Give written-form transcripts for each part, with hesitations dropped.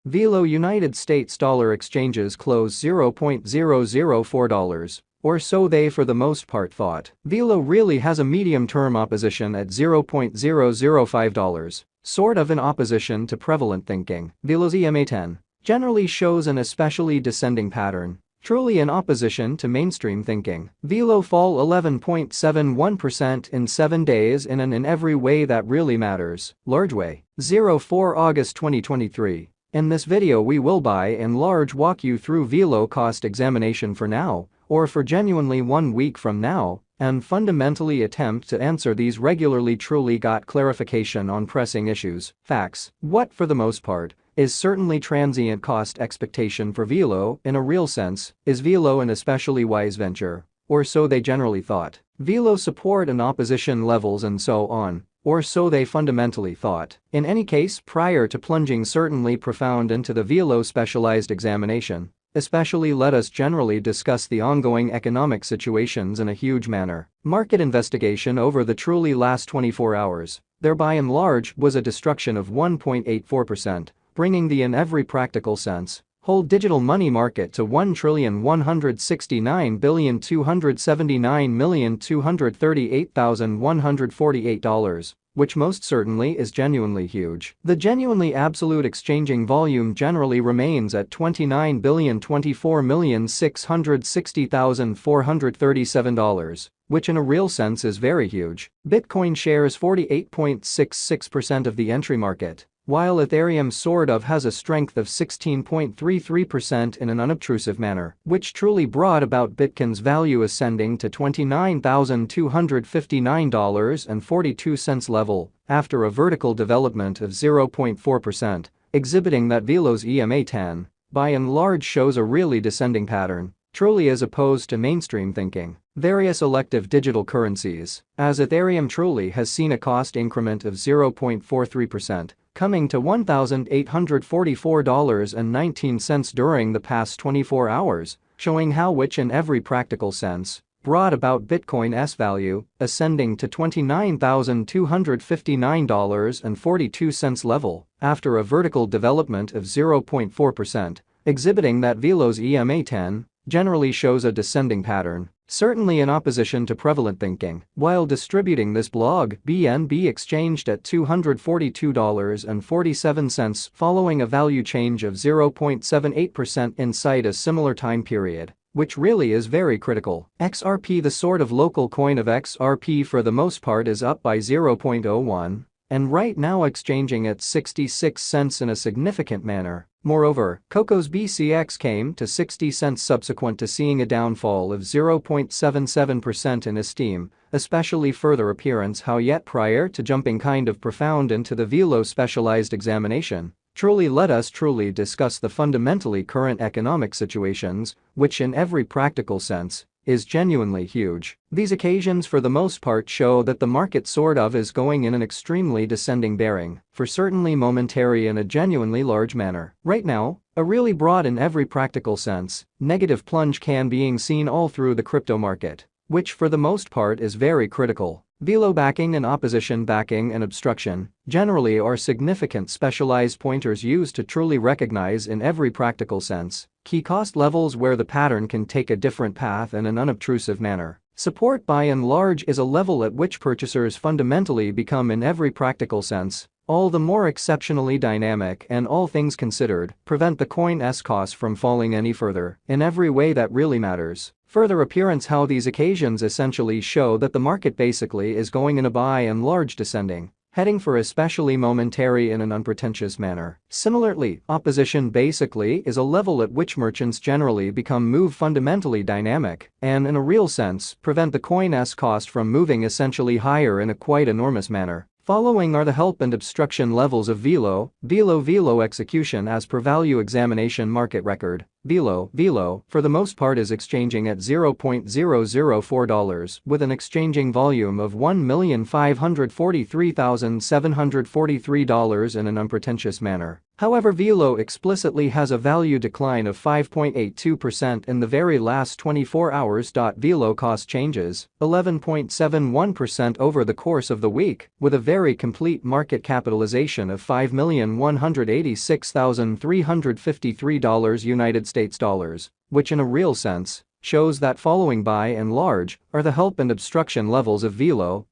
Velo United States dollar exchanges close $0.004. Or so they for the most part thought. Velo really has a medium-term opposition at $0.005. Sort of in opposition to prevalent thinking. Velo's EMA10 generally shows an especially descending pattern. Truly in opposition to mainstream thinking. Velo fall 11.71% in 7 days in every way that really matters. Large way. 04 August 2023. In this video we will by and large walk you through Velo cost examination for now, or for genuinely 1 week from now, and fundamentally attempt to answer these regularly truly got clarification on pressing issues, facts, what for the most part, is certainly transient cost expectation for Velo in a real sense, is Velo an especially wise venture, or so they generally thought. Velo support and opposition levels and so on, or so they fundamentally thought. In any case, prior to plunging certainly profound into the Velo specialized examination, especially let us generally discuss the ongoing economic situations in a huge manner. Market investigation over the truly last 24 hours, there by and large was a destruction of 1.84%, bringing the in every practical sense whole digital money market to $1,169,279,238,148, which most certainly is genuinely huge. The genuinely absolute exchanging volume generally remains at $29,024,660,437, which in a real sense is very huge. Bitcoin shares 48.66% of the entry market, while Ethereum sort of has a strength of 16.33% in an unobtrusive manner, which truly brought about Bitcoin's value ascending to $29,259.42 level after a vertical development of 0.4%, exhibiting that Velo's EMA10 by and large shows a really descending pattern, truly as opposed to mainstream thinking. Various elective digital currencies, as Ethereum truly has seen a cost increment of 0.43%, coming to $1,844.19 during the past 24 hours, showing how which in every practical sense brought about Bitcoin's value ascending to $29,259.42 level after a vertical development of 0.4%, exhibiting that Velo's EMA10 generally shows a descending pattern, certainly in opposition to prevalent thinking. While distributing this blog, BNB exchanged at $242.47 following a value change of 0.78% inside a similar time period, which really is very critical. XRP, the sort of local coin of XRP for the most part, is up by 0.01 and right now exchanging at 66 cents in a significant manner. Moreover, Coco's BCX came to 60 cents subsequent to seeing a downfall of 0.77% in esteem, especially further appearance how yet prior to jumping kind of profound into the Velo specialized examination. Truly let us truly discuss the fundamentally current economic situations, which in every practical sense is genuinely huge. These occasions for the most part show that the market sort of is going in an extremely descending bearing, for certainly momentary in a genuinely large manner. Right now, a really broad in every practical sense, negative plunge can being seen all through the crypto market, which for the most part is very critical. Velo backing and opposition backing and obstruction generally are significant specialized pointers used to truly recognize in every practical sense key cost levels where the pattern can take a different path in an unobtrusive manner. Support by and large is a level at which purchasers fundamentally become in every practical sense all the more exceptionally dynamic and all things considered prevent the coin's cost from falling any further in every way that really matters. Further appearance how these occasions essentially show that the market basically is going in a by and large descending, heading for especially momentary in an unpretentious manner. Similarly, opposition basically is a level at which merchants generally become move fundamentally dynamic and in a real sense prevent the coin's cost from moving essentially higher in a quite enormous manner. Following are the help and obstruction levels of Velo execution as per value examination market record. Velo, for the most part is exchanging at $0.004 with an exchanging volume of $1,543,743 in an unpretentious manner. However, Velo explicitly has a value decline of 5.82% in the very last 24 hours. Velo cost changes 11.71% over the course of the week, with a very complete market capitalization of $5,186,353 United States dollars, which in a real sense shows that following by and large are the help and obstruction levels of Velo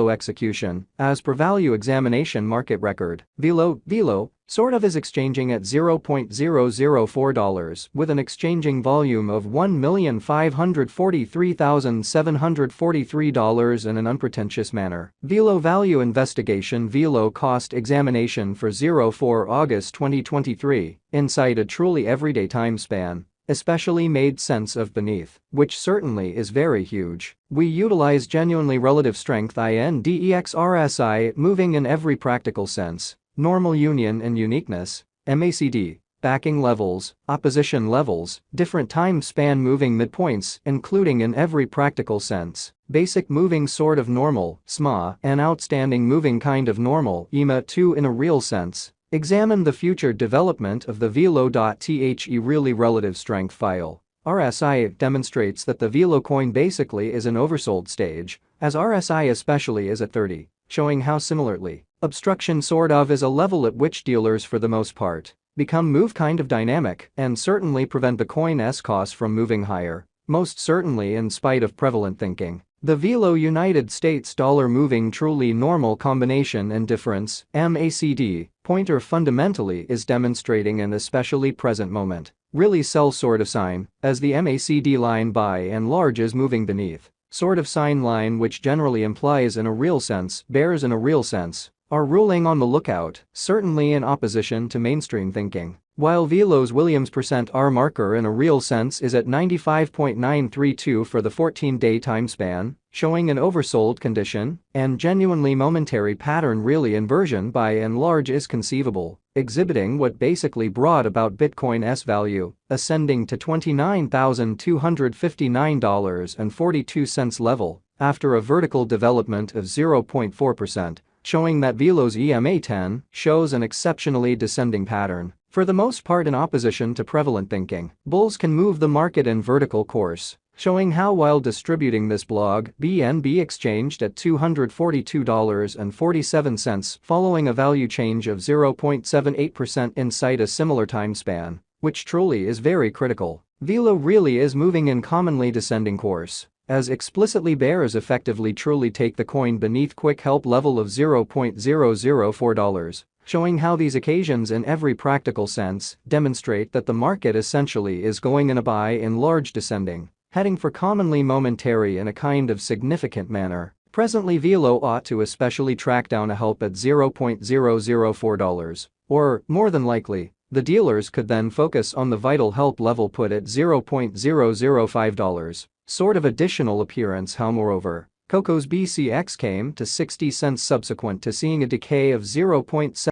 execution, as per value examination market record. Velo sort of is exchanging at $0.004 with an exchanging volume of $1,543,743 in an unpretentious manner. Velo value investigation. Velo cost examination for 04 August 2023 inside a truly everyday time span especially made sense of beneath, which certainly is very huge. We utilize genuinely relative strength index RSI moving in every practical sense, normal union and uniqueness, MACD, backing levels, opposition levels, different time span moving midpoints including in every practical sense, basic moving sort of normal, SMA, and outstanding moving kind of normal, EMA2 in a real sense. Examine the future development of the Velo.The really relative strength file. RSI demonstrates that the Velo coin basically is an oversold stage, as RSI especially is at 30, showing how similarly obstruction sort of is a level at which dealers for the most part become move kind of dynamic and certainly prevent the coin's cost from moving higher, most certainly in spite of prevalent thinking. The Velo United States dollar moving truly normal combination and difference, MACD, pointer fundamentally is demonstrating an especially present moment, really sell sort of sign, as the MACD line by and large is moving beneath, sort of sign line which generally implies in a real sense, bears in a real sense, are ruling on the lookout, certainly in opposition to mainstream thinking. While Velo's Williams %R marker in a real sense is at 95.932 for the 14-day time span, showing an oversold condition, and genuinely momentary pattern really inversion by and large is conceivable, exhibiting what basically brought about Bitcoin's value, ascending to $29,259.42 level, after a vertical development of 0.4%, showing that Velo's EMA10 shows an exceptionally descending pattern. For the most part in opposition to prevalent thinking, bulls can move the market in vertical course, showing how while distributing this blog, BNB exchanged at $242.47 following a value change of 0.78% inside a similar time span, which truly is very critical. Velo really is moving in commonly descending course, as explicitly bears effectively truly take the coin beneath quick help level of $0.004. Showing how these occasions in every practical sense demonstrate that the market essentially is going in a buy in large descending, heading for commonly momentary in a kind of significant manner. Presently Velo ought to especially track down a help at $0.004, or, more than likely, the dealers could then focus on the vital help level put at $0.005. Sort of additional appearance. How moreover, Coco's BCX came to 60 cents subsequent to seeing a decay of 0.7